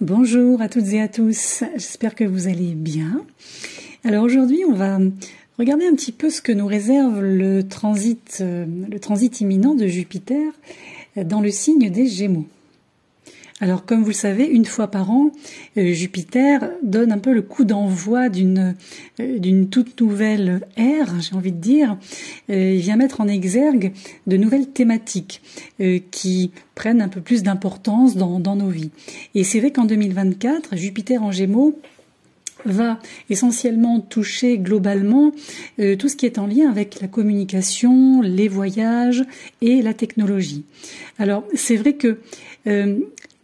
Bonjour à toutes et à tous, j'espère que vous allez bien. Alors aujourd'hui on va regarder un petit peu ce que nous réserve le transit imminent de Jupiter dans le signe des Gémeaux. Alors comme vous le savez, une fois par an, Jupiter donne un peu le coup d'envoi d'une toute nouvelle ère, j'ai envie de dire. Il vient mettre en exergue de nouvelles thématiques qui prennent un peu plus d'importance dans nos vies. Et c'est vrai qu'en 2024, Jupiter en Gémeaux va essentiellement toucher globalement tout ce qui est en lien avec la communication, les voyages et la technologie. Alors c'est vrai que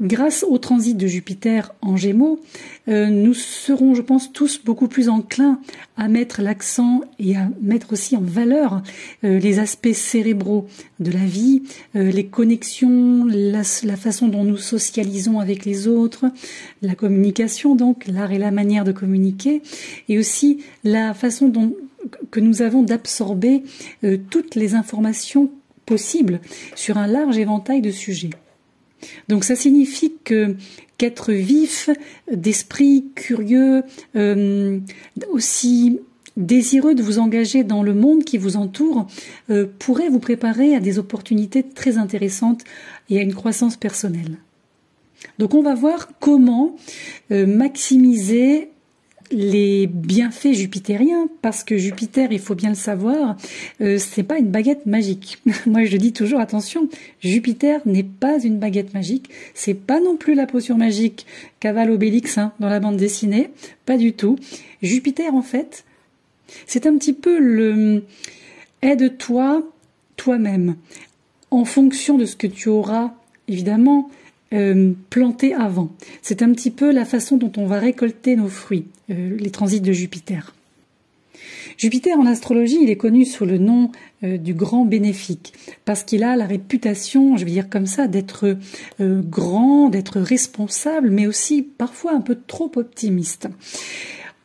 grâce au transit de Jupiter en Gémeaux, nous serons, je pense, tous beaucoup plus enclins à mettre l'accent et à mettre aussi en valeur les aspects cérébraux de la vie, les connexions, la façon dont nous socialisons avec les autres, la communication, donc l'art et la manière de communiquer, et aussi la façon que nous avons d'absorber toutes les informations possibles sur un large éventail de sujets. Donc ça signifie qu'être vif, d'esprit curieux, aussi désireux de vous engager dans le monde qui vous entoure, pourrait vous préparer à des opportunités très intéressantes et à une croissance personnelle. Donc on va voir comment maximiser les bienfaits jupitériens, parce que Jupiter, il faut bien le savoir, c'est pas une baguette magique. Moi, je dis toujours, attention, Jupiter n'est pas une baguette magique, c'est pas non plus la potion magique qu'avale Obélix dans la bande dessinée, pas du tout. Jupiter, en fait, c'est un petit peu le aide-toi toi-même, en fonction de ce que tu auras, évidemment, planté avant. C'est un petit peu la façon dont on va récolter nos fruits, les transits de Jupiter. Jupiter en astrologie, il est connu sous le nom du grand bénéfique, parce qu'il a la réputation, je vais dire comme ça, d'être grand, d'être responsable, mais aussi parfois un peu trop optimiste.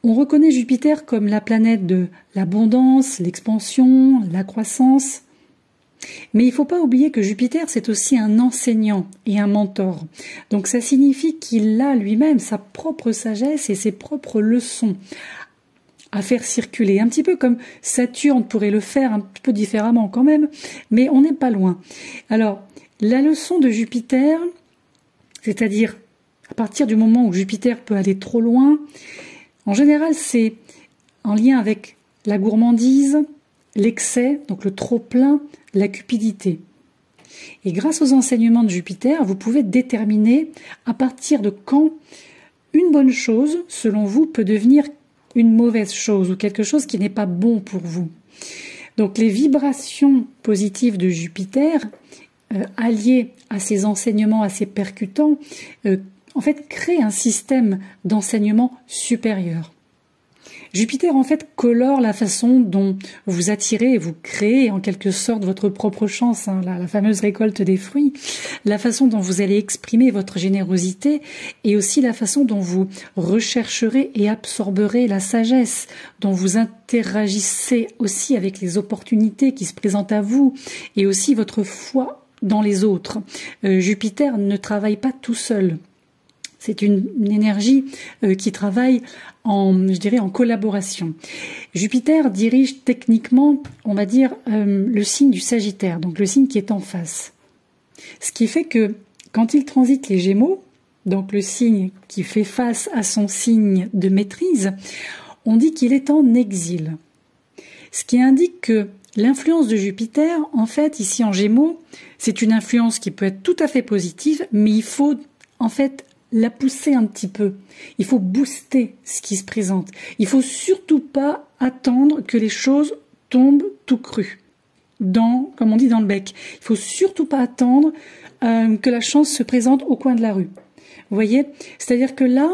On reconnaît Jupiter comme la planète de l'abondance, l'expansion, la croissance. Mais il ne faut pas oublier que Jupiter, c'est aussi un enseignant et un mentor. Donc ça signifie qu'il a lui-même sa propre sagesse et ses propres leçons à faire circuler. Un petit peu comme Saturne pourrait le faire un peu différemment quand même, mais on n'est pas loin. Alors, la leçon de Jupiter, c'est-à-dire à partir du moment où Jupiter peut aller trop loin, en général c'est en lien avec la gourmandise, l'excès, donc le trop-plein, la cupidité. Et grâce aux enseignements de Jupiter, vous pouvez déterminer à partir de quand une bonne chose, selon vous, peut devenir une mauvaise chose ou quelque chose qui n'est pas bon pour vous. Donc les vibrations positives de Jupiter, alliées à ces enseignements assez percutants, en fait créent un système d'enseignement supérieur. Jupiter, en fait, colore la façon dont vous attirez et vous créez en quelque sorte votre propre chance, la fameuse récolte des fruits, la façon dont vous allez exprimer votre générosité et aussi la façon dont vous rechercherez et absorberez la sagesse, dont vous interagissez aussi avec les opportunités qui se présentent à vous et aussi votre foi dans les autres. Jupiter ne travaille pas tout seul. C'est une énergie qui travaille en collaboration. Jupiter dirige techniquement, on va dire, le signe du Sagittaire, donc le signe qui est en face. Ce qui fait que quand il transite les Gémeaux, donc le signe qui fait face à son signe de maîtrise, on dit qu'il est en exil. Ce qui indique que l'influence de Jupiter, en fait, ici en Gémeaux, c'est une influence qui peut être tout à fait positive, mais il faut, en fait, la pousser un petit peu. Il faut booster ce qui se présente. Il faut surtout pas attendre que les choses tombent tout cru, comme on dit, dans le bec. Il faut surtout pas attendre que la chance se présente au coin de la rue. Vous voyez ? C'est-à-dire que là,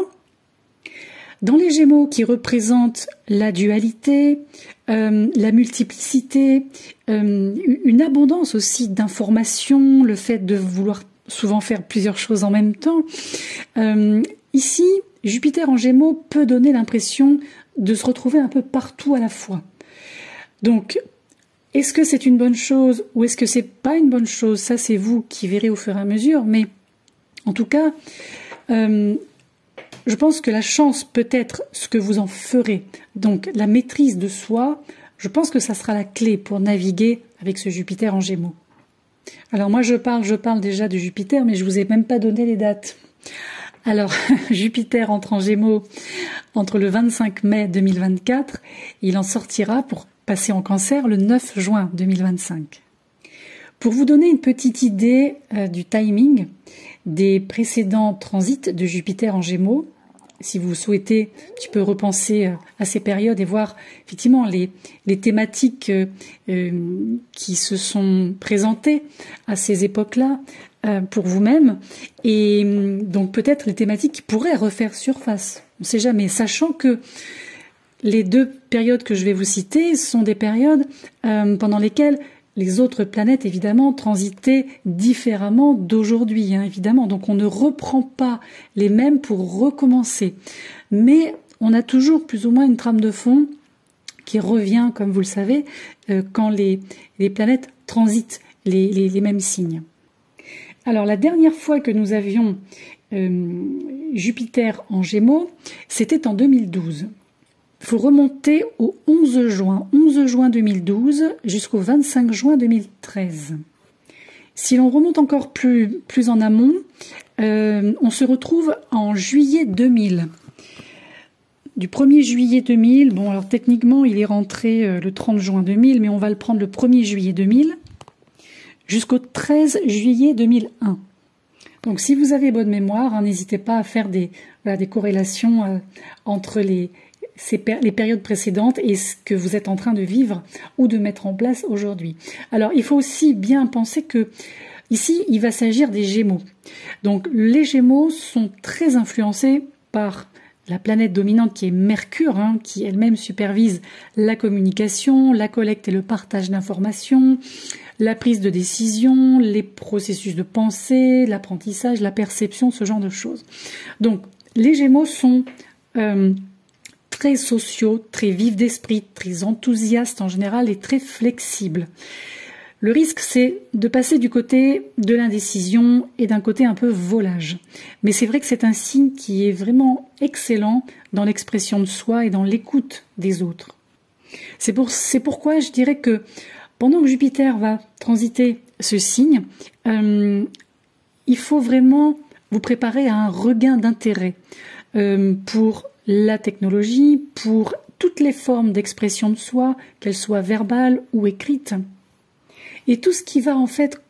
dans les Gémeaux qui représentent la dualité, la multiplicité, une abondance aussi d'informations, le fait de vouloir souvent faire plusieurs choses en même temps. Ici, Jupiter en Gémeaux peut donner l'impression de se retrouver un peu partout à la fois. Donc, est-ce que c'est une bonne chose ou est-ce que c'est pas une bonne chose? Ça, c'est vous qui verrez au fur et à mesure. Mais en tout cas, je pense que la chance peut être ce que vous en ferez. Donc la maîtrise de soi, je pense que ça sera la clé pour naviguer avec ce Jupiter en Gémeaux. Alors moi je parle déjà de Jupiter, mais je vous ai même pas donné les dates. Alors Jupiter entre en Gémeaux entre le 25 mai 2024, il en sortira pour passer en Cancer le 9 juin 2025. Pour vous donner une petite idée du timing des précédents transits de Jupiter en Gémeaux, si vous souhaitez, tu peux repenser à ces périodes et voir effectivement les thématiques qui se sont présentées à ces époques-là pour vous-même, et donc peut-être les thématiques qui pourraient refaire surface. On ne sait jamais, sachant que les deux périodes que je vais vous citer sont des périodes pendant lesquelles les autres planètes, évidemment, transitaient différemment d'aujourd'hui, hein, évidemment. Donc on ne reprend pas les mêmes pour recommencer. Mais on a toujours plus ou moins une trame de fond qui revient, comme vous le savez, quand les planètes transitent les mêmes signes. Alors la dernière fois que nous avions Jupiter en Gémeaux, c'était en 2012. Il faut remonter au 11 juin 2012 jusqu'au 25 juin 2013. Si l'on remonte encore plus en amont, on se retrouve en juillet 2000. Du 1er juillet 2000, bon alors techniquement il est rentré le 30 juin 2000, mais on va le prendre le 1er juillet 2000, jusqu'au 13 juillet 2001. Donc si vous avez bonne mémoire, hein, n'hésitez pas à faire des corrélations entre les périodes précédentes et ce que vous êtes en train de vivre ou de mettre en place aujourd'hui. Alors, il faut aussi bien penser que ici, il va s'agir des Gémeaux. Donc, les Gémeaux sont très influencés par la planète dominante qui est Mercure, hein, qui elle-même supervise la communication, la collecte et le partage d'informations, la prise de décision, les processus de pensée, l'apprentissage, la perception, ce genre de choses. Donc, les Gémeaux sont très sociaux, très vifs d'esprit, très enthousiastes en général et très flexibles. Le risque, c'est de passer du côté de l'indécision et d'un côté un peu volage. Mais c'est vrai que c'est un signe qui est vraiment excellent dans l'expression de soi et dans l'écoute des autres. C'est pourquoi je dirais que pendant que Jupiter va transiter ce signe, il faut vraiment vous préparer à un regain d'intérêt pour la technologie, pour toutes les formes d'expression de soi, qu'elles soient verbales ou écrites. Et tout ce qui va en fait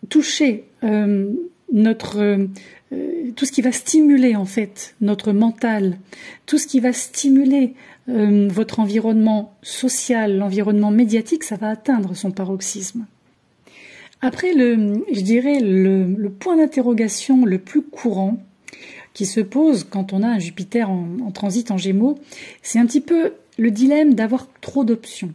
toucher tout ce qui va stimuler en fait notre mental, tout ce qui va stimuler votre environnement social, l'environnement médiatique, ça va atteindre son paroxysme. Après, je dirais le point d'interrogation le plus courant qui se pose quand on a un Jupiter en transit en Gémeaux, c'est un petit peu le dilemme d'avoir trop d'options.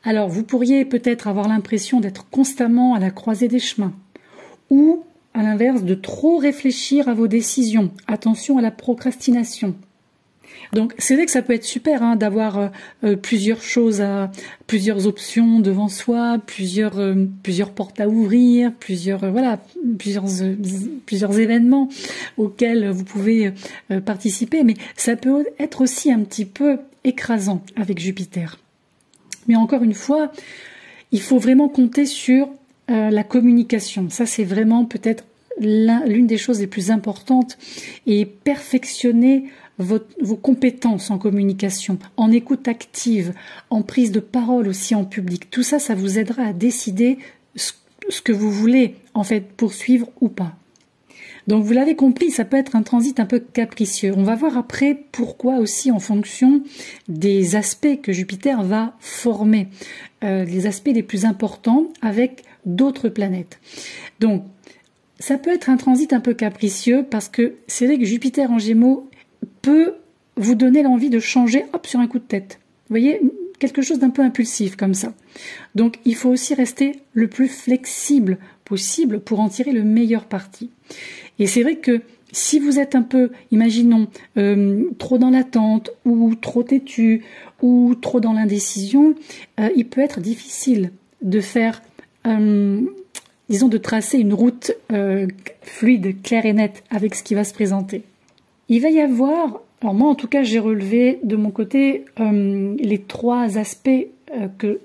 Alors, vous pourriez peut-être avoir l'impression d'être constamment à la croisée des chemins, ou, à l'inverse, de trop réfléchir à vos décisions. Attention à la procrastination. Donc, c'est vrai que ça peut être super hein, d'avoir plusieurs plusieurs options devant soi, plusieurs portes à ouvrir, plusieurs événements auxquels vous pouvez participer. Mais ça peut être aussi un petit peu écrasant avec Jupiter. Mais encore une fois, il faut vraiment compter sur la communication. Ça, c'est vraiment peut-être l'une des choses les plus importantes et perfectionner vos compétences en communication, en écoute active, en prise de parole aussi en public. Tout ça, ça vous aidera à décider ce que vous voulez en fait poursuivre ou pas. Donc vous l'avez compris, ça peut être un transit un peu capricieux. On va voir après pourquoi aussi en fonction des aspects que Jupiter va former, les aspects les plus importants avec d'autres planètes. Donc ça peut être un transit un peu capricieux parce que c'est vrai que Jupiter en Gémeaux peut vous donner l'envie de changer sur un coup de tête. Vous voyez, quelque chose d'un peu impulsif comme ça. Donc il faut aussi rester le plus flexible possible pour en tirer le meilleur parti. Et c'est vrai que si vous êtes un peu, imaginons, trop dans l'attente ou trop têtu ou trop dans l'indécision, il peut être difficile de faire, disons, de tracer une route fluide, claire et nette avec ce qui va se présenter. Il va y avoir, alors moi en tout cas j'ai relevé de mon côté les 3 aspects que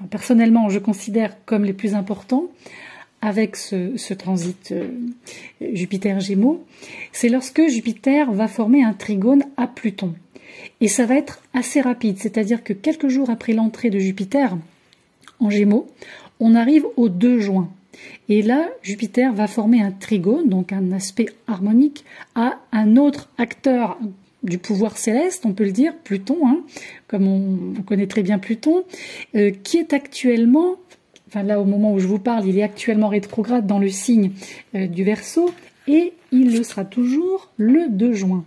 personnellement je considère comme les plus importants avec ce transit Jupiter-Gémeaux. C'est lorsque Jupiter va former un trigone à Pluton. Et ça va être assez rapide, c'est-à-dire que quelques jours après l'entrée de Jupiter en Gémeaux, on arrive au 2 juin. Et là, Jupiter va former un trigone, donc un aspect harmonique, à un autre acteur du pouvoir céleste, on peut le dire, Pluton, hein, comme on connaît très bien Pluton, qui est actuellement, enfin là au moment où je vous parle, il est actuellement rétrograde dans le signe du Verseau, et il le sera toujours le 2 juin.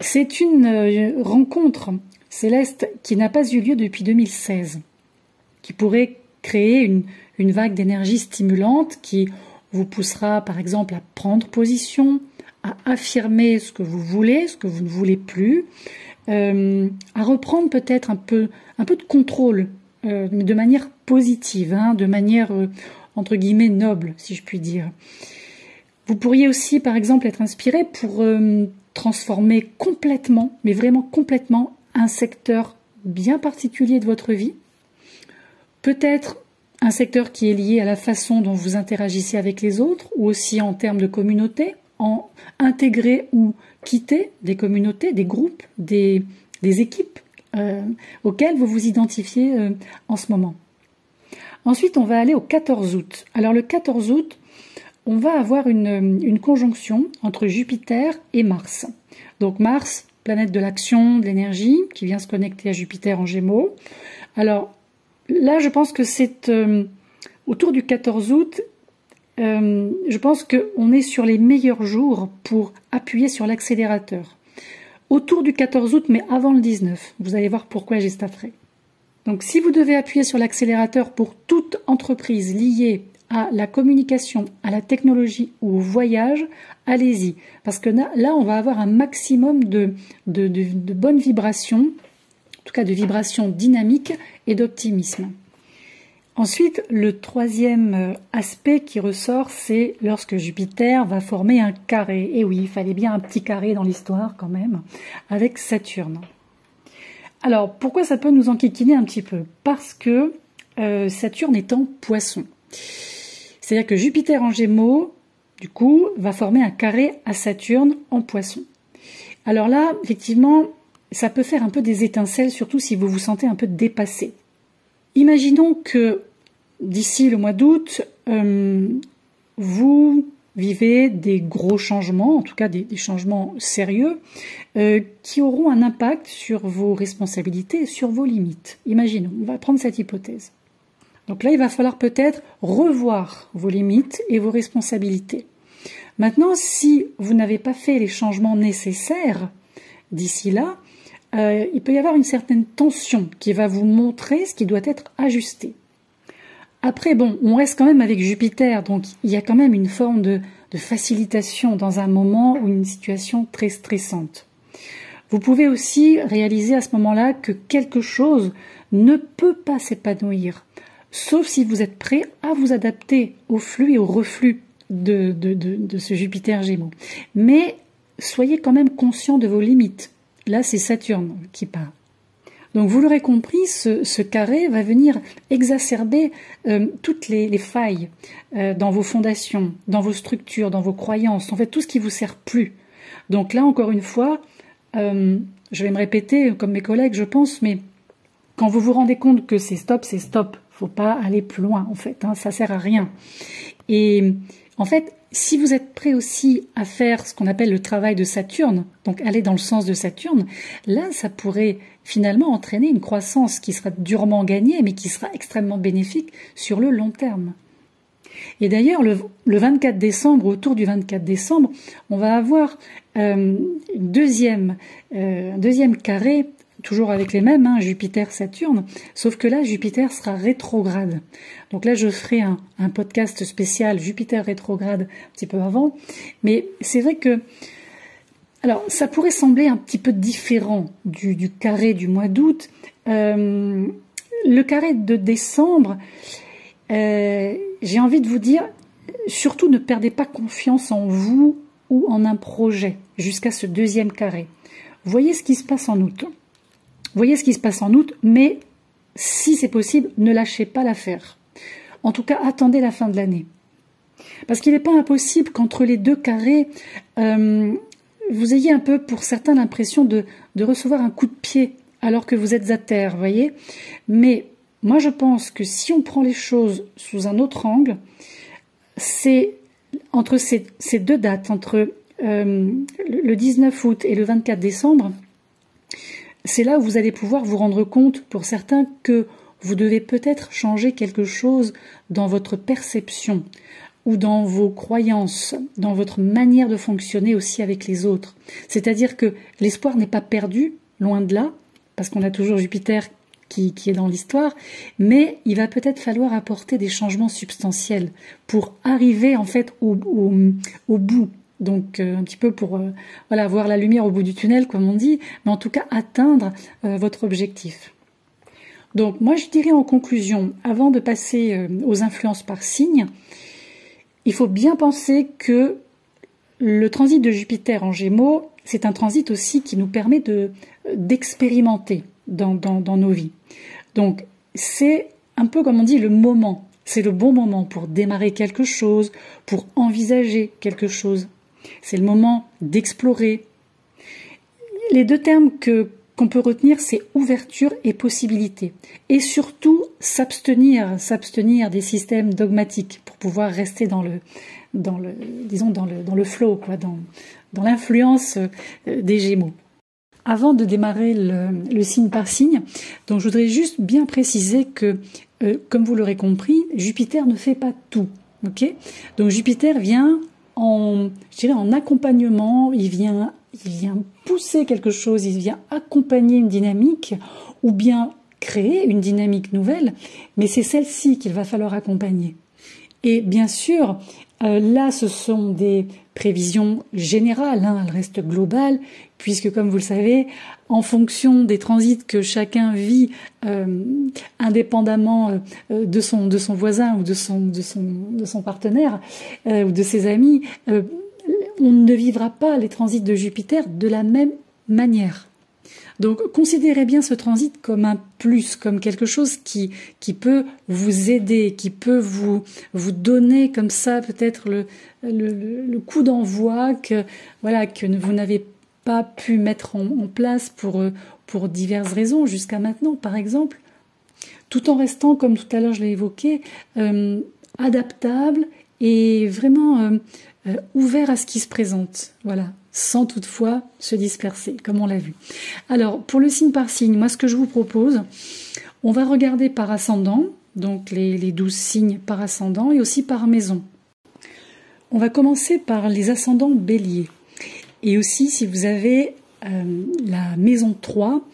C'est une rencontre céleste qui n'a pas eu lieu depuis 2016, qui pourrait créer une vague d'énergie stimulante qui vous poussera par exemple à prendre position, à affirmer ce que vous voulez, ce que vous ne voulez plus, à reprendre peut-être un peu de contrôle, mais de manière positive, hein, de manière entre guillemets noble, si je puis dire. Vous pourriez aussi par exemple être inspiré pour transformer complètement, mais vraiment complètement, un secteur bien particulier de votre vie. Peut-être un secteur qui est lié à la façon dont vous interagissez avec les autres, ou aussi en termes de communauté, en intégrer ou quitter des communautés, des groupes, des équipes auxquelles vous vous identifiez en ce moment. Ensuite, on va aller au 14 août. Alors le 14 août, on va avoir une conjonction entre Jupiter et Mars. Donc Mars, planète de l'action, de l'énergie, qui vient se connecter à Jupiter en Gémeaux. Alors là, je pense que c'est autour du 14 août, je pense qu'on est sur les meilleurs jours pour appuyer sur l'accélérateur. Autour du 14 août, mais avant le 19. Vous allez voir pourquoi j'ai cet attrait. Donc si vous devez appuyer sur l'accélérateur pour toute entreprise liée à la communication, à la technologie ou au voyage, allez-y. Parce que là, on va avoir un maximum de bonnes vibrations, en tout cas de vibrations dynamiques et d'optimisme. Ensuite, le 3e aspect qui ressort, c'est lorsque Jupiter va former un carré. Et oui, il fallait bien un petit carré dans l'histoire quand même, avec Saturne. Alors, pourquoi ça peut nous enquiquiner un petit peu? Parce que Saturne est en Poisson. C'est-à-dire que Jupiter en Gémeaux, du coup, va former un carré à Saturne en Poisson. Alors là, effectivement, ça peut faire un peu des étincelles, surtout si vous vous sentez un peu dépassé. Imaginons que d'ici le mois d'août, vous vivez des gros changements, en tout cas des changements sérieux, qui auront un impact sur vos responsabilités et sur vos limites. Imaginons, on va prendre cette hypothèse. Donc là, il va falloir peut-être revoir vos limites et vos responsabilités. Maintenant, si vous n'avez pas fait les changements nécessaires d'ici là, il peut y avoir une certaine tension qui va vous montrer ce qui doit être ajusté. Après, bon, on reste quand même avec Jupiter, donc il y a quand même une forme de facilitation dans un moment ou une situation très stressante. Vous pouvez aussi réaliser à ce moment-là que quelque chose ne peut pas s'épanouir, sauf si vous êtes prêt à vous adapter au flux et au reflux de ce Jupiter Gémeaux. Mais soyez quand même conscient de vos limites. Là, c'est Saturne qui parle. Donc, vous l'aurez compris, ce carré va venir exacerber toutes les failles dans vos fondations, dans vos structures, dans vos croyances, en fait, tout ce qui vous sert plus. Donc là, encore une fois, je vais me répéter comme mes collègues, je pense, mais quand vous vous rendez compte que c'est stop, c'est stop. Faut pas aller plus loin, en fait, hein, ça sert à rien. Et en fait, si vous êtes prêt aussi à faire ce qu'on appelle le travail de Saturne, donc aller dans le sens de Saturne, là, ça pourrait finalement entraîner une croissance qui sera durement gagnée, mais qui sera extrêmement bénéfique sur le long terme. Et d'ailleurs, le 24 décembre, autour du 24 décembre, on va avoir un deuxième carré, toujours avec les mêmes, hein, Jupiter-Saturne, sauf que là, Jupiter sera rétrograde. Donc là, je ferai un podcast spécial Jupiter rétrograde un petit peu avant, mais c'est vrai que, alors, ça pourrait sembler un petit peu différent du carré du mois d'août. Le carré de décembre, j'ai envie de vous dire, surtout ne perdez pas confiance en vous ou en un projet jusqu'à ce deuxième carré. Voyez ce qui se passe en août. Voyez ce qui se passe en août, mais si c'est possible, ne lâchez pas l'affaire. En tout cas, attendez la fin de l'année. Parce qu'il n'est pas impossible qu'entre les deux carrés, vous ayez un peu, pour certains, l'impression de recevoir un coup de pied alors que vous êtes à terre, voyez. Mais moi, je pense que si on prend les choses sous un autre angle, c'est entre ces deux dates, entre le 19 août et le 24 décembre, c'est là où vous allez pouvoir vous rendre compte, pour certains, que vous devez peut-être changer quelque chose dans votre perception ou dans vos croyances, dans votre manière de fonctionner aussi avec les autres. C'est-à-dire que l'espoir n'est pas perdu, loin de là, parce qu'on a toujours Jupiter qui est dans l'histoire, mais il va peut-être falloir apporter des changements substantiels pour arriver en fait au bout. Donc un petit peu pour voilà, voir la lumière au bout du tunnel, comme on dit, mais en tout cas atteindre votre objectif. Donc moi je dirais en conclusion, avant de passer aux influences par signe, il faut bien penser que le transit de Jupiter en Gémeaux, c'est un transit aussi qui nous permet d'expérimenter dans nos vies. Donc c'est un peu comme on dit le moment, c'est le bon moment pour démarrer quelque chose, pour envisager quelque chose. C'est le moment d'explorer. Les deux termes qu'on peut retenir, c'est ouverture et possibilité. Et surtout, s'abstenir des systèmes dogmatiques pour pouvoir rester dans le flow, quoi, dans l'influence des Gémeaux. Avant de démarrer le signe par signe, donc je voudrais juste bien préciser que, comme vous l'aurez compris, Jupiter ne fait pas tout. Okay ? Donc Jupiter vient en accompagnement, il vient pousser quelque chose, il vient accompagner une dynamique ou bien créer une dynamique nouvelle, mais c'est celle-ci qu'il va falloir accompagner. Et bien sûr, là ce sont des prévisions générales, hein, elles restent globales, puisque comme vous le savez, en fonction des transits que chacun vit indépendamment de son voisin ou de son partenaire ou de ses amis, on ne vivra pas les transits de Jupiter de la même manière. Donc considérez bien ce transit comme un plus, comme quelque chose qui peut vous aider, qui peut vous donner comme ça peut-être le coup d'envoi que vous n'avez pas pu mettre en place pour diverses raisons jusqu'à maintenant, par exemple, tout en restant, comme tout à l'heure je l'ai évoqué, adaptable et vraiment ouvert à ce qui se présente, voilà, sans toutefois se disperser, comme on l'a vu. Alors, pour le signe par signe, moi ce que je vous propose, on va regarder par ascendant, donc les 12 signes par ascendant et aussi par maison. On va commencer par les ascendants bélier. Et aussi si vous avez la maison 3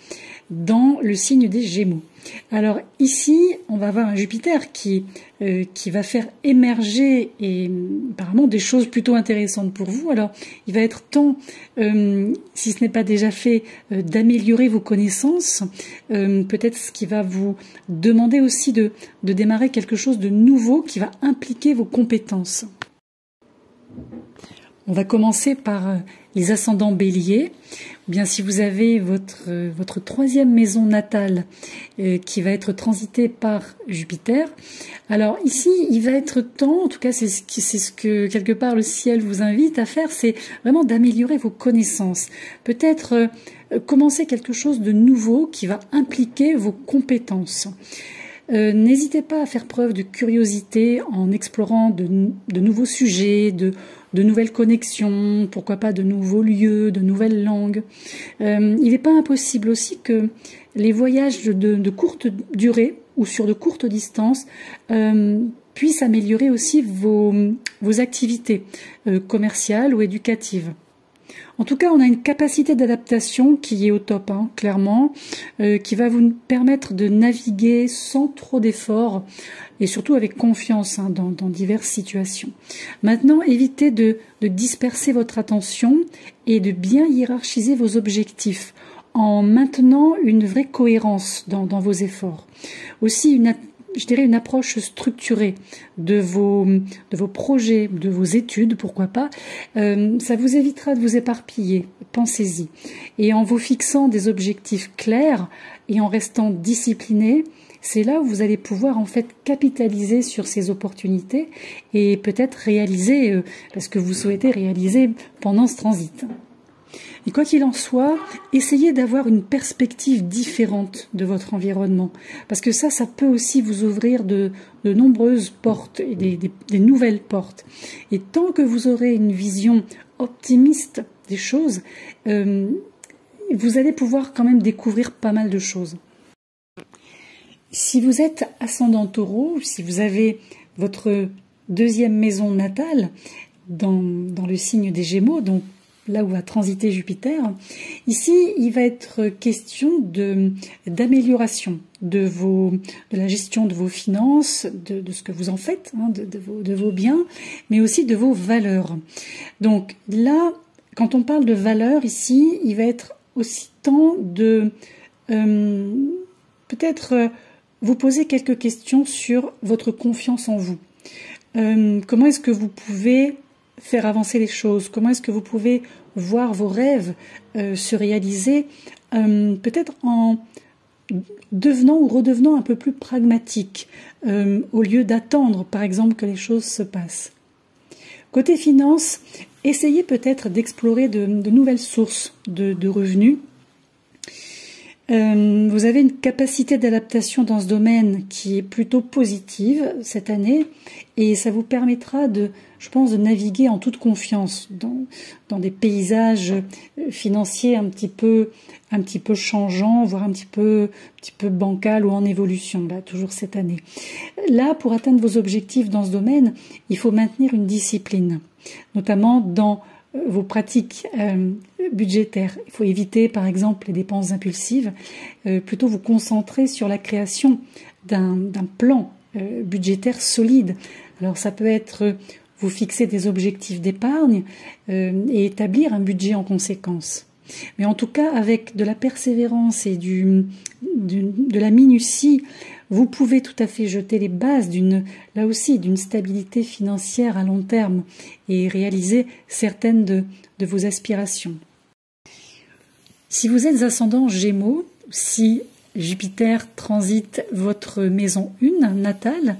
dans le signe des Gémeaux. Alors ici, on va avoir un Jupiter qui va faire émerger et apparemment des choses plutôt intéressantes pour vous. Alors il va être temps, si ce n'est pas déjà fait, d'améliorer vos connaissances. Peut-être ce qui va vous demander aussi de démarrer quelque chose de nouveau qui va impliquer vos compétences. On va commencer par les ascendants bélier. Bien, si vous avez votre troisième maison natale qui va être transitée par Jupiter, alors ici, il va être temps, en tout cas c'est ce que quelque part le ciel vous invite à faire, c'est vraiment d'améliorer vos connaissances. Peut-être commencer quelque chose de nouveau qui va impliquer vos compétences. N'hésitez pas à faire preuve de curiosité en explorant de nouveaux sujets, de nouvelles connexions, pourquoi pas de nouveaux lieux, de nouvelles langues. Il n'est pas impossible aussi que les voyages de courte durée ou sur de courtes distances puissent améliorer aussi vos activités commerciales ou éducatives. En tout cas, on a une capacité d'adaptation qui est au top, hein, clairement, qui va vous permettre de naviguer sans trop d'efforts et surtout avec confiance dans diverses situations. Maintenant, évitez de disperser votre attention et de bien hiérarchiser vos objectifs en maintenant une vraie cohérence dans vos efforts. Aussi, je dirais, une approche structurée de vos projets, de vos études, pourquoi pas. Ça vous évitera de vous éparpiller. Pensez-y. Et en vous fixant des objectifs clairs et en restant discipliné, c'est là où vous allez pouvoir en fait capitaliser sur ces opportunités et peut-être réaliser ce que vous souhaitez réaliser pendant ce transit. Et quoi qu'il en soit, essayez d'avoir une perspective différente de votre environnement. Parce que ça peut aussi vous ouvrir de nombreuses portes, et des nouvelles portes. Et tant que vous aurez une vision optimiste des choses, vous allez pouvoir quand même découvrir pas mal de choses. Si vous êtes ascendant Taureau, si vous avez votre deuxième maison natale dans le signe des Gémeaux, donc là où va transiter Jupiter, ici il va être question d'amélioration de la gestion de vos finances, de ce que vous en faites, hein, de vos biens, mais aussi de vos valeurs. Donc là, quand on parle de valeurs ici, il va être aussi temps de peut-être vous poser quelques questions sur votre confiance en vous. Comment est-ce que vous pouvez faire avancer les choses? Comment est-ce que vous pouvez voir vos rêves se réaliser, peut-être en devenant ou redevenant un peu plus pragmatique, au lieu d'attendre, par exemple, que les choses se passent. Côté finances, essayez peut-être d'explorer de nouvelles sources de revenus. Vous avez une capacité d'adaptation dans ce domaine qui est plutôt positive cette année et ça vous permettra je pense, de naviguer en toute confiance dans des paysages financiers un petit peu changeants, voire un petit peu bancal ou en évolution, là, toujours cette année. Là, pour atteindre vos objectifs dans ce domaine, il faut maintenir une discipline, notamment dans vos pratiques budgétaires. Il faut éviter, par exemple, les dépenses impulsives, plutôt vous concentrer sur la création d'un plan budgétaire solide. Alors ça peut être vous fixer des objectifs d'épargne et établir un budget en conséquence. Mais en tout cas, avec de la persévérance et de la minutie, vous pouvez tout à fait jeter les bases là aussi, d'une stabilité financière à long terme et réaliser certaines de vos aspirations. Si vous êtes ascendant Gémeaux, si Jupiter transite votre maison 1 natale,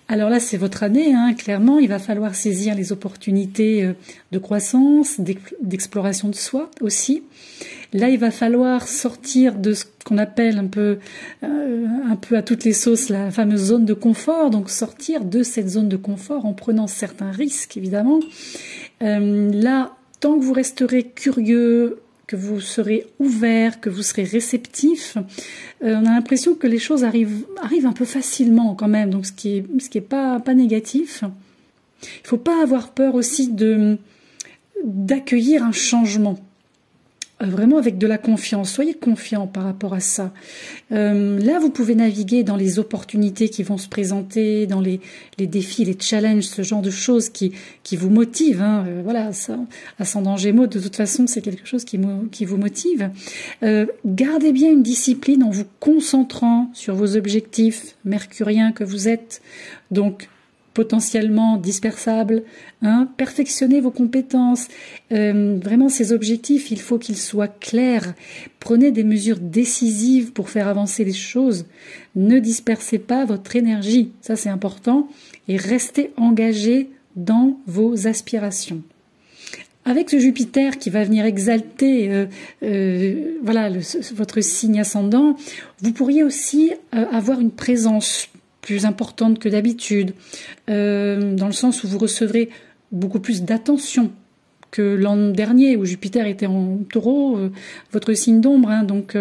alors là, c'est votre année, hein, clairement, il va falloir saisir les opportunités de croissance, d'exploration de soi aussi. Là, il va falloir sortir de ce qu'on appelle un peu à toutes les sauces la fameuse zone de confort, donc sortir de cette zone de confort en prenant certains risques, évidemment. Là, tant que vous resterez curieux, que vous serez ouvert, que vous serez réceptif, on a l'impression que les choses arrivent un peu facilement quand même, donc ce qui est pas négatif. Il faut pas avoir peur aussi d'accueillir un changement. Vraiment avec de la confiance, soyez confiants par rapport à ça. Là, vous pouvez naviguer dans les opportunités qui vont se présenter, dans les défis, les challenges, ce genre de choses qui vous motivent. Hein. Voilà, ça, ascendant Gémeaux, de toute façon, c'est quelque chose qui vous motive. Gardez bien une discipline en vous concentrant sur vos objectifs mercuriens que vous êtes. Donc, potentiellement dispersables, hein, perfectionnez vos compétences. Vraiment, ces objectifs, il faut qu'ils soient clairs. Prenez des mesures décisives pour faire avancer les choses. Ne dispersez pas votre énergie, ça c'est important, et restez engagés dans vos aspirations. Avec ce Jupiter qui va venir exalter votre signe ascendant, vous pourriez aussi avoir une présence plus importante que d'habitude, dans le sens où vous recevrez beaucoup plus d'attention que l'an dernier où Jupiter était en Taureau, votre signe d'ombre, hein, donc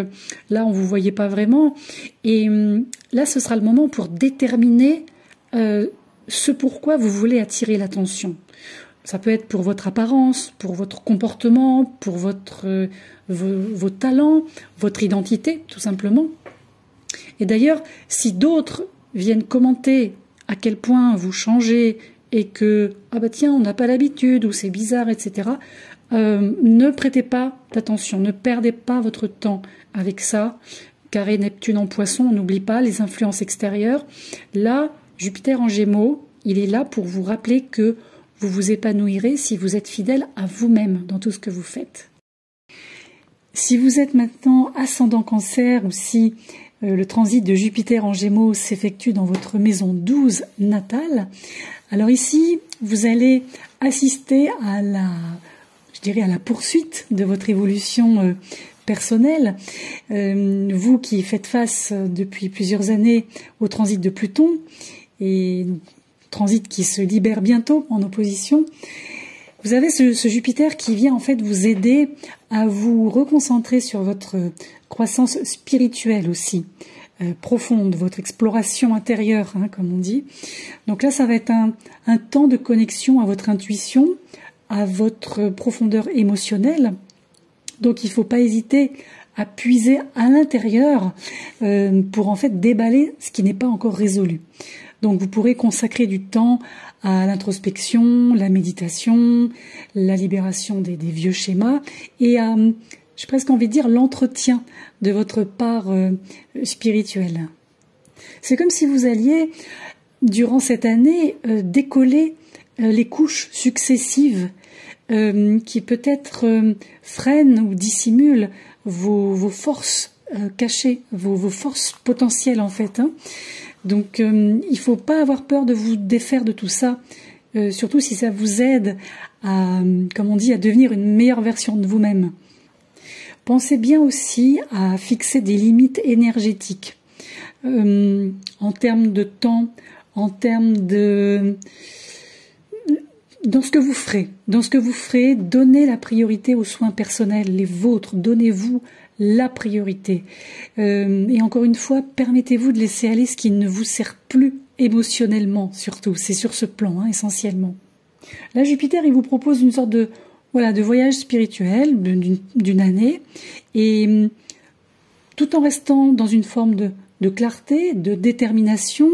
là on vous voyait pas vraiment, et là ce sera le moment pour déterminer ce pourquoi vous voulez attirer l'attention. Ça peut être pour votre apparence, pour votre comportement, pour vos talents, votre identité tout simplement. Et d'ailleurs, si d'autres viennent commenter à quel point vous changez et que « ah bah tiens, on n'a pas l'habitude » ou « c'est bizarre », etc. Ne prêtez pas d'attention, ne perdez pas votre temps avec ça. carré Neptune en Poisson, on n'oublie pas les influences extérieures. Là, Jupiter en Gémeaux, il est là pour vous rappeler que vous vous épanouirez si vous êtes fidèle à vous-même dans tout ce que vous faites. Si vous êtes maintenant ascendant Cancer ou si le transit de Jupiter en Gémeaux s'effectue dans votre maison 12 natale, alors ici, vous allez assister à la poursuite de votre évolution personnelle. Vous qui faites face depuis plusieurs années au transit de Pluton, et transit qui se libère bientôt en opposition, vous avez ce Jupiter qui vient en fait vous aider à vous reconcentrer sur votre croissance spirituelle aussi, profonde, votre exploration intérieure, comme on dit. Donc là, ça va être un temps de connexion à votre intuition, à votre profondeur émotionnelle. Donc il ne faut pas hésiter à puiser à l'intérieur pour en fait déballer ce qui n'est pas encore résolu. Donc vous pourrez consacrer du temps à l'introspection, la méditation, la libération des vieux schémas et à, j'ai presque envie de dire, l'entretien de votre part spirituelle. C'est comme si vous alliez, durant cette année, décoller les couches successives qui peut-être freinent ou dissimulent vos forces cachées, vos forces potentielles en fait. Donc il ne faut pas avoir peur de vous défaire de tout ça, surtout si ça vous aide à, comme on dit, à devenir une meilleure version de vous-même. Pensez bien aussi à fixer des limites énergétiques en termes de temps, en termes de... Dans ce que vous ferez, donnez la priorité aux soins personnels, les vôtres, donnez-vous la priorité. Et encore une fois, permettez-vous de laisser aller ce qui ne vous sert plus émotionnellement, surtout. C'est sur ce plan, essentiellement. Là, Jupiter, il vous propose une sorte de voyage spirituel d'une année, et tout en restant dans une forme de clarté, de détermination,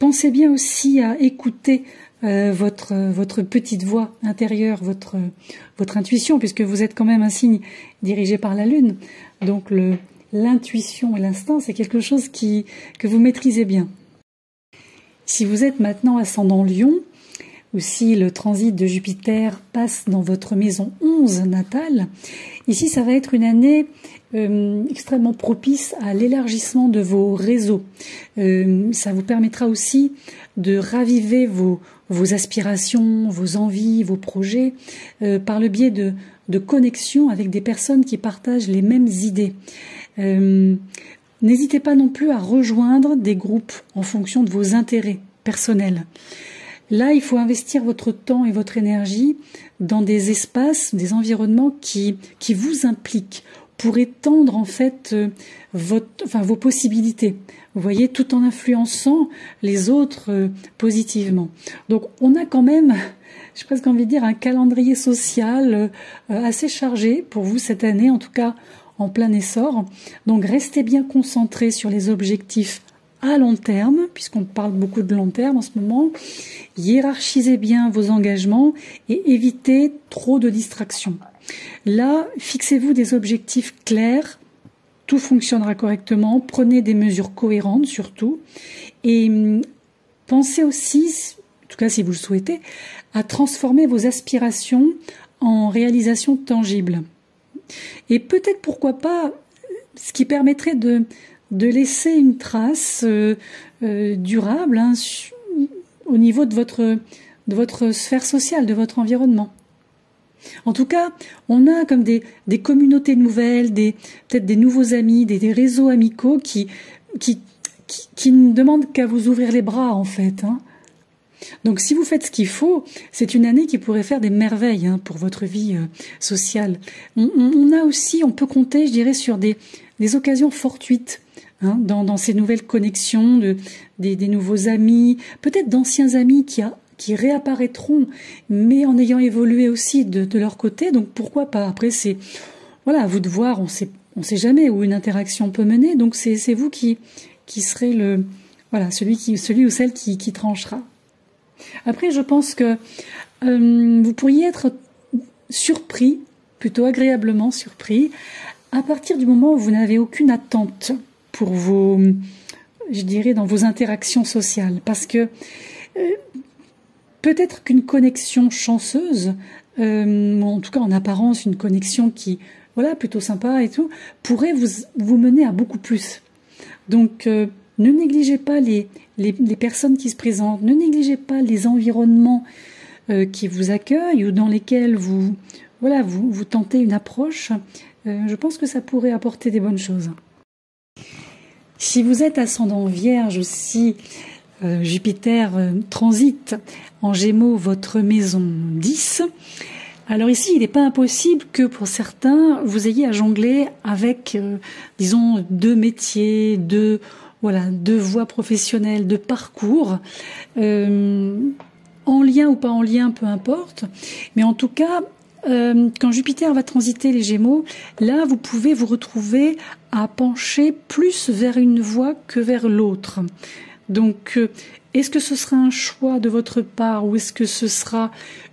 pensez bien aussi à écouter votre petite voix intérieure, votre intuition, puisque vous êtes quand même un signe dirigé par la Lune. Donc l'intuition et l'instinct, c'est quelque chose que vous maîtrisez bien. Si vous êtes maintenant ascendant Lion, ou si le transit de Jupiter passe dans votre maison 11 natale, ici ça va être une année extrêmement propice à l'élargissement de vos réseaux. Ça vous permettra aussi de raviver vos aspirations, vos envies, vos projets, par le biais de connexions avec des personnes qui partagent les mêmes idées. N'hésitez pas non plus à rejoindre des groupes en fonction de vos intérêts personnels. Là, il faut investir votre temps et votre énergie dans des espaces, des environnements qui vous impliquent pour étendre en fait vos possibilités. Vous voyez, tout en influençant les autres positivement. Donc, on a quand même, j'ai presque envie de dire, un calendrier social assez chargé pour vous cette année, en tout cas en plein essor. Donc, restez bien concentrés sur les objectifs à long terme, puisqu'on parle beaucoup de long terme en ce moment. Hiérarchisez bien vos engagements et évitez trop de distractions. Là, fixez-vous des objectifs clairs, tout fonctionnera correctement, prenez des mesures cohérentes surtout, et pensez aussi, en tout cas si vous le souhaitez, à transformer vos aspirations en réalisations tangibles. Et peut-être pourquoi pas, ce qui permettrait de laisser une trace durable au niveau de votre sphère sociale, de votre environnement. En tout cas, on a comme des communautés nouvelles, peut-être des nouveaux amis, des réseaux amicaux qui ne demandent qu'à vous ouvrir les bras en fait. Donc si vous faites ce qu'il faut, c'est une année qui pourrait faire des merveilles pour votre vie sociale. On peut compter, je dirais, sur des occasions fortuites dans ces nouvelles connexions, des nouveaux amis, peut-être d'anciens amis qui réapparaîtront, mais en ayant évolué aussi de leur côté. Donc pourquoi pas? Après, c'est à vous de voir. On sait jamais où une interaction peut mener. Donc c'est vous qui serez celui ou celle qui tranchera. Après, je pense que vous pourriez être surpris, plutôt agréablement surpris, à partir du moment où vous n'avez aucune attente pour vos, je dirais, dans vos interactions sociales, parce que peut-être qu'une connexion chanceuse, en tout cas en apparence une connexion qui, voilà, plutôt sympa et tout, pourrait vous mener à beaucoup plus. Donc ne négligez pas les personnes qui se présentent, ne négligez pas les environnements qui vous accueillent ou dans lesquels vous tentez une approche. Je pense que ça pourrait apporter des bonnes choses. Si vous êtes ascendant Vierge aussi, Jupiter transite en Gémeaux votre maison 10. Alors ici, il n'est pas impossible que pour certains, vous ayez à jongler avec, disons, deux métiers, deux voies professionnelles, deux parcours, en lien ou pas en lien, peu importe. Mais en tout cas, quand Jupiter va transiter les Gémeaux, là, vous pouvez vous retrouver à pencher plus vers une voie que vers l'autre. Donc, est-ce que ce sera un choix de votre part ou est-ce que ce sera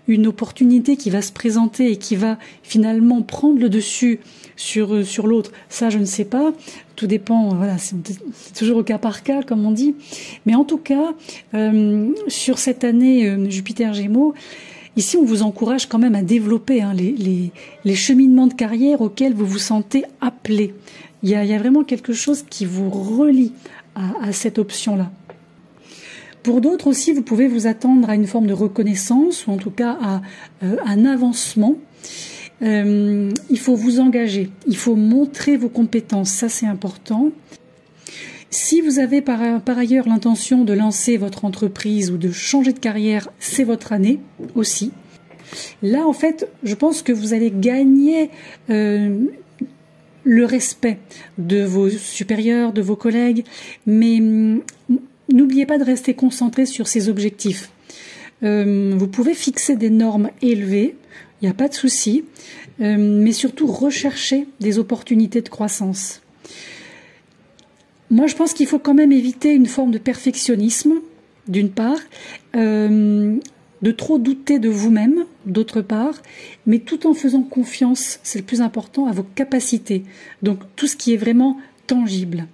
une opportunité qui va se présenter et qui va finalement prendre le dessus sur l'autre? Ça, je ne sais pas. Tout dépend, voilà, c'est toujours au cas par cas, comme on dit. Mais en tout cas, sur cette année Jupiter-Gémeaux, ici, on vous encourage quand même à développer les cheminements de carrière auxquels vous vous sentez appelé. Il y a vraiment quelque chose qui vous relie à cette option-là. Pour d'autres aussi, vous pouvez vous attendre à une forme de reconnaissance ou en tout cas à un avancement. Il faut vous engager, il faut montrer vos compétences, ça c'est important. Si vous avez par ailleurs l'intention de lancer votre entreprise ou de changer de carrière, c'est votre année aussi. Là, en fait, je pense que vous allez gagner le respect de vos supérieurs, de vos collègues, mais n'oubliez pas de rester concentré sur ces objectifs. Vous pouvez fixer des normes élevées, il n'y a pas de souci, mais surtout rechercher des opportunités de croissance. Moi, je pense qu'il faut quand même éviter une forme de perfectionnisme, d'une part, de trop douter de vous-même, d'autre part, mais tout en faisant confiance, c'est le plus important, à vos capacités. Donc, tout ce qui est vraiment tangible.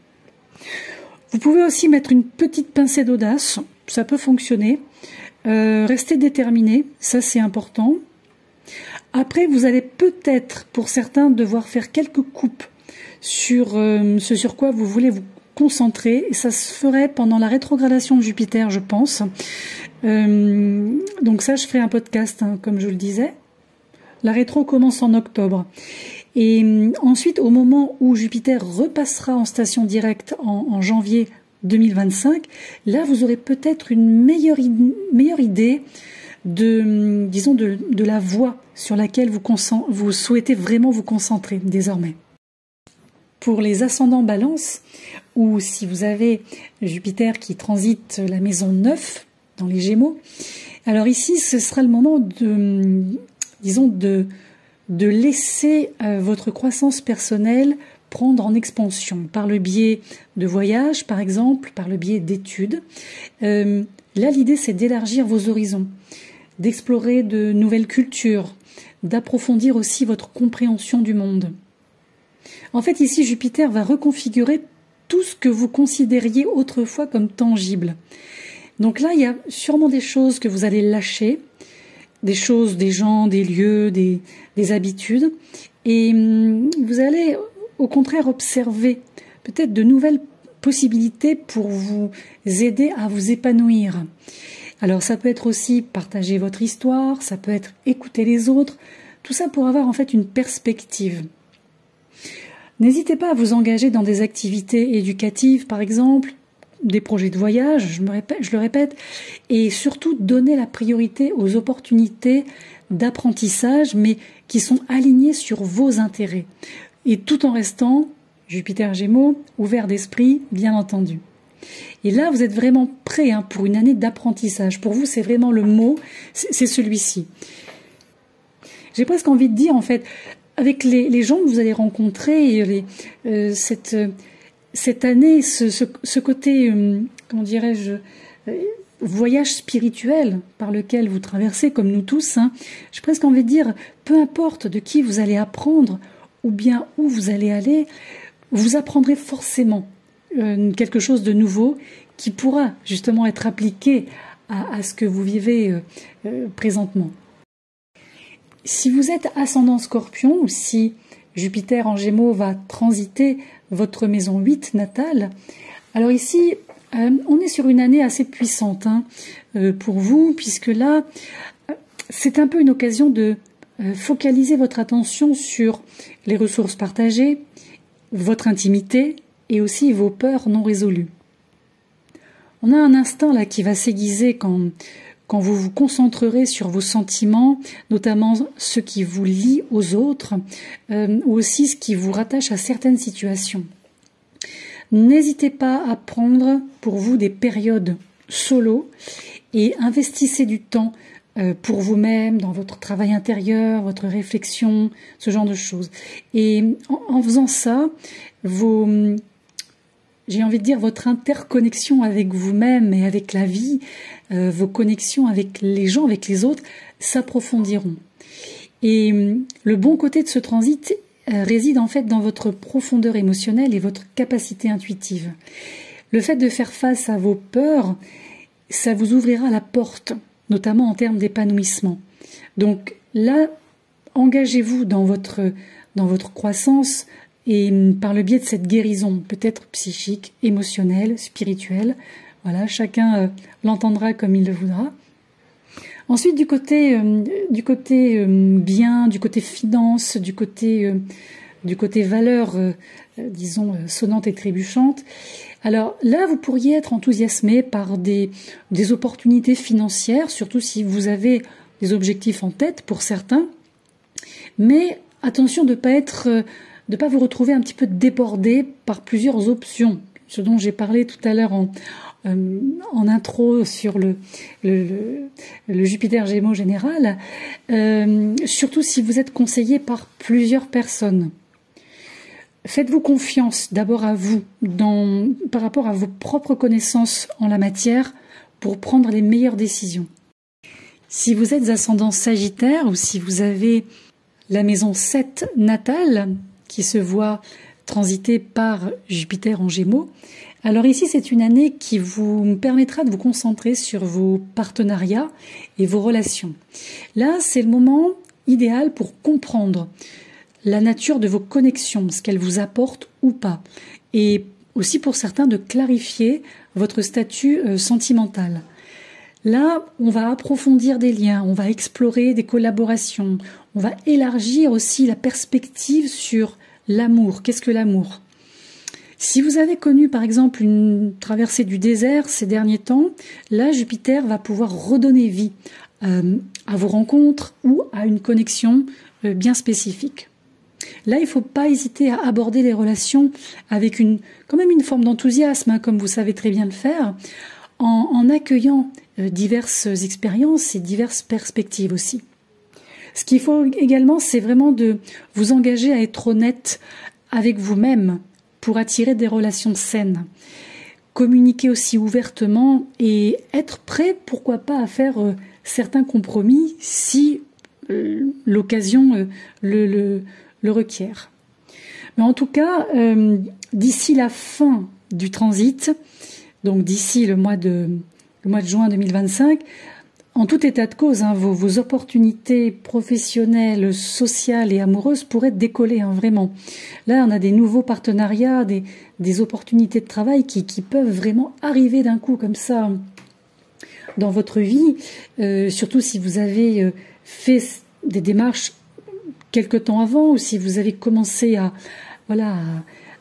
Vous pouvez aussi mettre une petite pincée d'audace, ça peut fonctionner. Restez déterminé, ça c'est important. Après, vous allez peut-être, pour certains, devoir faire quelques coupes sur ce sur quoi vous voulez vous concentrer. Et ça se ferait pendant la rétrogradation de Jupiter, je pense. Donc ça, je ferai un podcast, comme je le disais. La rétro commence en octobre. Et ensuite, au moment où Jupiter repassera en station directe en janvier 2025, là, vous aurez peut-être une meilleure idée de la voie sur laquelle vous souhaitez vraiment vous concentrer désormais. Pour les ascendants Balance, ou si vous avez Jupiter qui transite la maison 9 dans les Gémeaux, alors ici, ce sera le moment de laisser votre croissance personnelle prendre en expansion par le biais de voyages, par exemple, par le biais d'études. Là, l'idée, c'est d'élargir vos horizons, d'explorer de nouvelles cultures, d'approfondir aussi votre compréhension du monde. En fait, ici, Jupiter va reconfigurer tout ce que vous considériez autrefois comme tangible. Donc là, il y a sûrement des choses que vous allez lâcher, des choses, des gens, des lieux, des habitudes. Et vous allez, au contraire, observer peut-être de nouvelles possibilités pour vous aider à vous épanouir. Alors, ça peut être aussi partager votre histoire, ça peut être écouter les autres, tout ça pour avoir en fait une perspective. N'hésitez pas à vous engager dans des activités éducatives, par exemple, des projets de voyage, je le répète, et surtout donner la priorité aux opportunités d'apprentissage, mais qui sont alignées sur vos intérêts. Et tout en restant, Jupiter Gémeaux, ouvert d'esprit, bien entendu. Et là, vous êtes vraiment prêt pour une année d'apprentissage. Pour vous, c'est vraiment le mot, c'est celui-ci. J'ai presque envie de dire, en fait, avec les gens que vous allez rencontrer, cette année, ce côté, comment dirais-je, voyage spirituel par lequel vous traversez, comme nous tous, j'ai presque envie de dire, peu importe de qui vous allez apprendre, ou bien où vous allez aller, vous apprendrez forcément quelque chose de nouveau qui pourra justement être appliqué à ce que vous vivez présentement. Si vous êtes ascendant Scorpion ou si Jupiter en Gémeaux va transiter votre maison 8 natale, alors ici, on est sur une année assez puissante pour vous, puisque là, c'est un peu une occasion de focaliser votre attention sur les ressources partagées, votre intimité et aussi vos peurs non résolues. On a un instinct là qui va s'aiguiser quand vous vous concentrerez sur vos sentiments, notamment ceux qui vous lient aux autres, ou aussi ce qui vous rattache à certaines situations. N'hésitez pas à prendre pour vous des périodes solo et investissez du temps pour vous-même, dans votre travail intérieur, votre réflexion, ce genre de choses. Et en faisant ça, j'ai envie de dire votre interconnexion avec vous-même et avec la vie, vos connexions avec les gens, avec les autres, s'approfondiront. Et le bon côté de ce transit réside en fait dans votre profondeur émotionnelle et votre capacité intuitive. Le fait de faire face à vos peurs, ça vous ouvrira la porte, notamment en termes d'épanouissement. Donc là, engagez-vous dans votre croissance et par le biais de cette guérison, peut-être psychique, émotionnelle, spirituelle. Voilà, chacun l'entendra comme il le voudra. Ensuite, du côté bien, du côté finance, du côté valeur, disons, sonnante et trébuchante. Alors là, vous pourriez être enthousiasmé par des opportunités financières, surtout si vous avez des objectifs en tête pour certains. Mais attention de pas vous retrouver un petit peu débordé par plusieurs options, ce dont j'ai parlé tout à l'heure en intro sur le Jupiter Gémeaux général, surtout si vous êtes conseillé par plusieurs personnes. Faites-vous confiance d'abord à vous, par rapport à vos propres connaissances en la matière, pour prendre les meilleures décisions. Si vous êtes ascendant Sagittaire ou si vous avez la maison 7 natale, qui se voit transiter par Jupiter en Gémeaux, alors ici c'est une année qui vous permettra de vous concentrer sur vos partenariats et vos relations. Là c'est le moment idéal pour comprendre la nature de vos connexions, ce qu'elles vous apportent ou pas, et aussi pour certains de clarifier votre statut sentimental. Là, on va approfondir des liens, on va explorer des collaborations, on va élargir aussi la perspective sur l'amour. Qu'est-ce que l'amour ? Si vous avez connu par exemple une traversée du désert ces derniers temps, là Jupiter va pouvoir redonner vie à vos rencontres ou à une connexion bien spécifique. Là, il ne faut pas hésiter à aborder les relations avec quand même une forme d'enthousiasme, comme vous savez très bien le faire, en accueillant diverses expériences et diverses perspectives aussi. Ce qu'il faut également, c'est vraiment de vous engager à être honnête avec vous-même pour attirer des relations saines. Communiquer aussi ouvertement et être prêt, pourquoi pas, à faire certains compromis si l'occasion le requiert. Mais en tout cas, d'ici la fin du transit, donc d'ici le mois de juin 2025, en tout état de cause, vos opportunités professionnelles, sociales et amoureuses pourraient décoller, vraiment. Là, on a des nouveaux partenariats, des opportunités de travail qui peuvent vraiment arriver d'un coup comme ça dans votre vie, surtout si vous avez fait des démarches quelque temps avant, ou si vous avez commencé à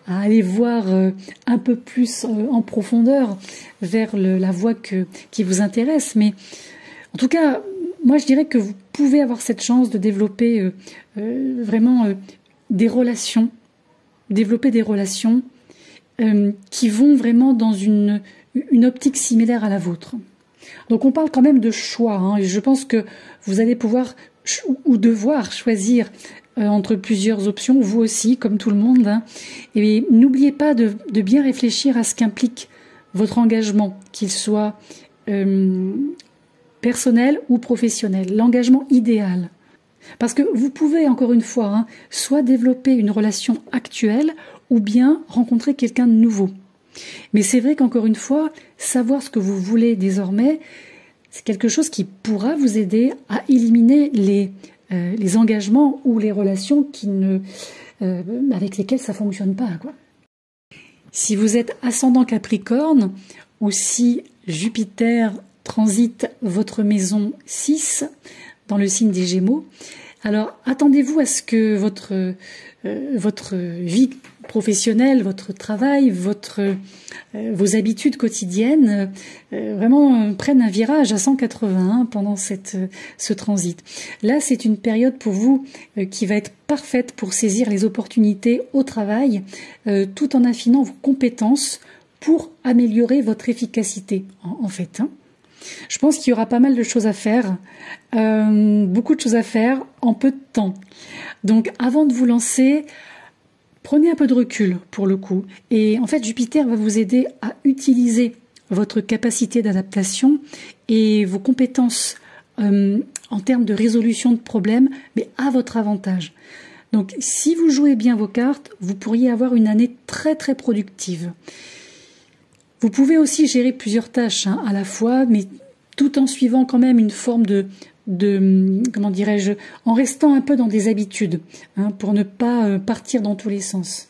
aller voir un peu plus en profondeur vers la voie qui vous intéresse. Mais en tout cas, moi je dirais que vous pouvez avoir cette chance de développer vraiment développer des relations qui vont vraiment dans une optique similaire à la vôtre. Donc on parle quand même de choix, et je pense que vous allez pouvoir ou devoir choisir entre plusieurs options, vous aussi, comme tout le monde. Et n'oubliez pas de bien réfléchir à ce qu'implique votre engagement, qu'il soit personnel ou professionnel. L'engagement idéal. Parce que vous pouvez, encore une fois, soit développer une relation actuelle ou bien rencontrer quelqu'un de nouveau. Mais c'est vrai qu'encore une fois, savoir ce que vous voulez désormais, c'est quelque chose qui pourra vous aider à éliminer les engagements ou les relations avec lesquelles ça ne fonctionne pas, quoi. Si vous êtes ascendant Capricorne ou si Jupiter transite votre maison 6 dans le signe des Gémeaux, alors attendez-vous à ce que votre vie professionnelle, votre travail, vos habitudes quotidiennes vraiment prennent un virage à 180 pendant ce transit. Là, c'est une période pour vous qui va être parfaite pour saisir les opportunités au travail, tout en affinant vos compétences pour améliorer votre efficacité, en fait. Je pense qu'il y aura pas mal de choses à faire, beaucoup de choses à faire en peu de temps. Donc avant de vous lancer, prenez un peu de recul pour le coup. Et en fait, Jupiter va vous aider à utiliser votre capacité d'adaptation et vos compétences en termes de résolution de problèmes, mais à votre avantage. Donc si vous jouez bien vos cartes, vous pourriez avoir une année très très productive. Vous pouvez aussi gérer plusieurs tâches à la fois, mais tout en suivant quand même une forme comment dirais-je, en restant un peu dans des habitudes, pour ne pas partir dans tous les sens.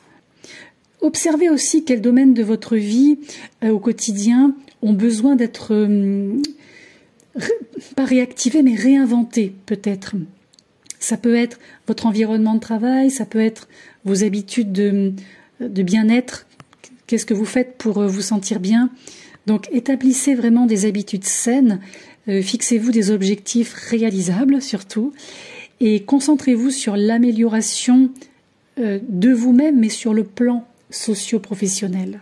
Observez aussi quels domaines de votre vie au quotidien ont besoin d'être, pas réactivés, mais réinventés peut-être. Ça peut être votre environnement de travail, ça peut être vos habitudes de bien-être. Qu'est-ce que vous faites pour vous sentir bien? Donc établissez vraiment des habitudes saines, fixez-vous des objectifs réalisables surtout, et concentrez-vous sur l'amélioration de vous-même, mais sur le plan socio-professionnel.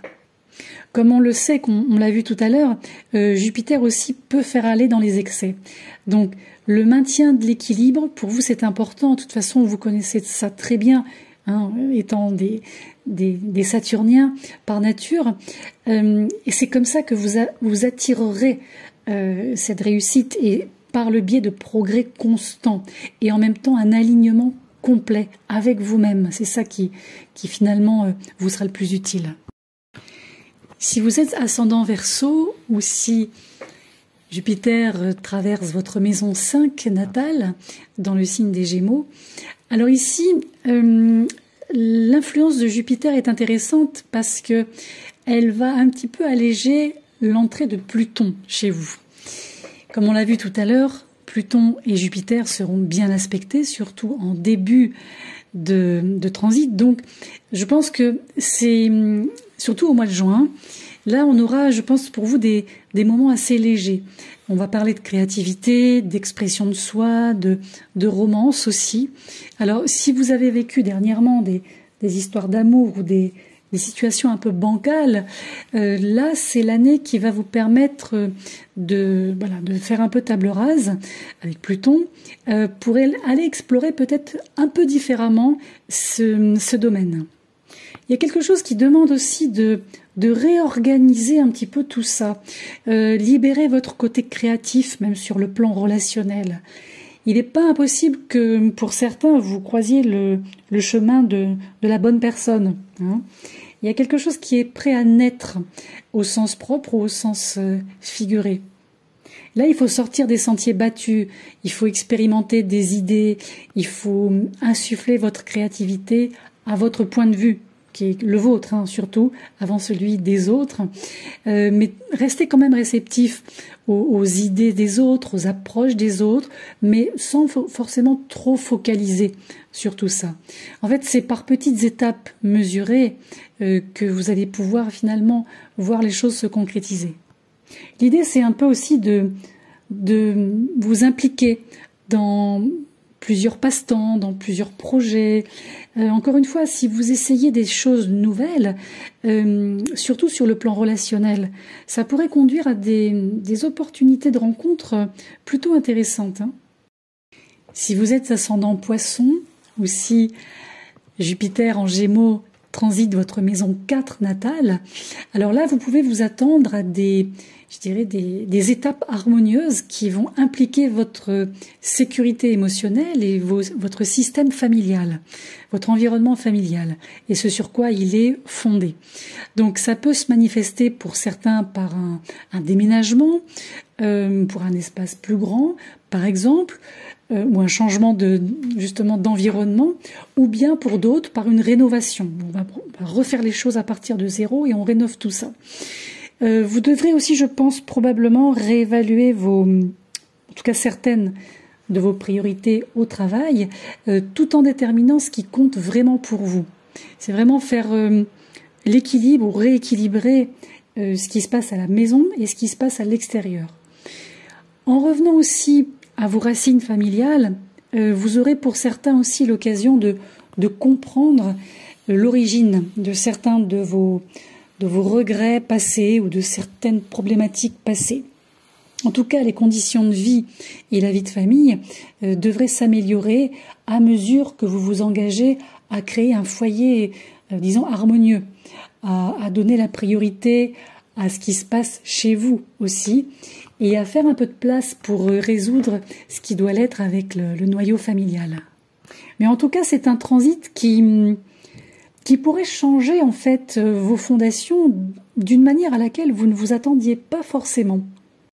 Comme on le sait, on l'a vu tout à l'heure, Jupiter aussi peut faire aller dans les excès. Donc le maintien de l'équilibre, pour vous c'est important, de toute façon vous connaissez ça très bien, étant des Saturniens par nature, et c'est comme ça que vous attirerez cette réussite, et par le biais de progrès constants et en même temps un alignement complet avec vous-même. C'est ça qui finalement vous sera le plus utile. Si vous êtes ascendant Verseau ou si Jupiter traverse votre maison 5 natale dans le signe des Gémeaux, alors ici l'influence de Jupiter est intéressante parce que elle va un petit peu alléger l'entrée de Pluton chez vous. Comme on l'a vu tout à l'heure, Pluton et Jupiter seront bien aspectés, surtout en début de transit. Donc, je pense que c'est surtout au mois de juin. Là, on aura, je pense, pour vous des moments assez légers. On va parler de créativité, d'expression de soi, de romance aussi. Alors, si vous avez vécu dernièrement des histoires d'amour ou des situations un peu bancales, là, c'est l'année qui va vous permettre de faire un peu table rase avec Pluton pour aller explorer peut-être un peu différemment ce domaine. Il y a quelque chose qui demande aussi de réorganiser un petit peu tout ça, libérer votre côté créatif, même sur le plan relationnel. Il n'est pas impossible que, pour certains, vous croisiez le chemin de la bonne personne. Il y a quelque chose qui est prêt à naître, au sens propre ou au sens figuré. Là, il faut sortir des sentiers battus, il faut expérimenter des idées, il faut insuffler votre créativité à votre point de vue, qui est le vôtre, surtout, avant celui des autres. Mais restez quand même réceptif aux idées des autres, aux approches des autres, mais sans forcément trop focaliser sur tout ça. En fait, c'est par petites étapes mesurées que vous allez pouvoir finalement voir les choses se concrétiser. L'idée, c'est un peu aussi de vous impliquer dans plusieurs passe-temps, dans plusieurs projets. Encore une fois, si vous essayez des choses nouvelles, surtout sur le plan relationnel, ça pourrait conduire à des opportunités de rencontres plutôt intéressantes. Si vous êtes ascendant Poisson, ou si Jupiter en Gémeaux transite votre maison 4 natale, alors là, vous pouvez vous attendre à des étapes harmonieuses qui vont impliquer votre sécurité émotionnelle et votre système familial, votre environnement familial, et ce sur quoi il est fondé. Donc ça peut se manifester pour certains par un déménagement, pour un espace plus grand, par exemple, ou un changement d'environnement, ou bien pour d'autres par une rénovation. On va refaire les choses à partir de zéro et on rénove tout ça. Vous devrez aussi, je pense, probablement réévaluer en tout cas certaines de vos priorités au travail, tout en déterminant ce qui compte vraiment pour vous. C'est vraiment faire l'équilibre ou rééquilibrer ce qui se passe à la maison et ce qui se passe à l'extérieur. En revenant aussi à vos racines familiales, vous aurez pour certains aussi l'occasion de comprendre l'origine de certains de vos regrets passés ou de certaines problématiques passées. En tout cas, les conditions de vie et la vie de famille devraient s'améliorer à mesure que vous vous engagez à créer un foyer, harmonieux, à donner la priorité à ce qui se passe chez vous aussi, et à faire un peu de place pour résoudre ce qui doit l'être avec le noyau familial. Mais en tout cas, c'est un transit qui pourrait changer en fait vos fondations d'une manière à laquelle vous ne vous attendiez pas forcément.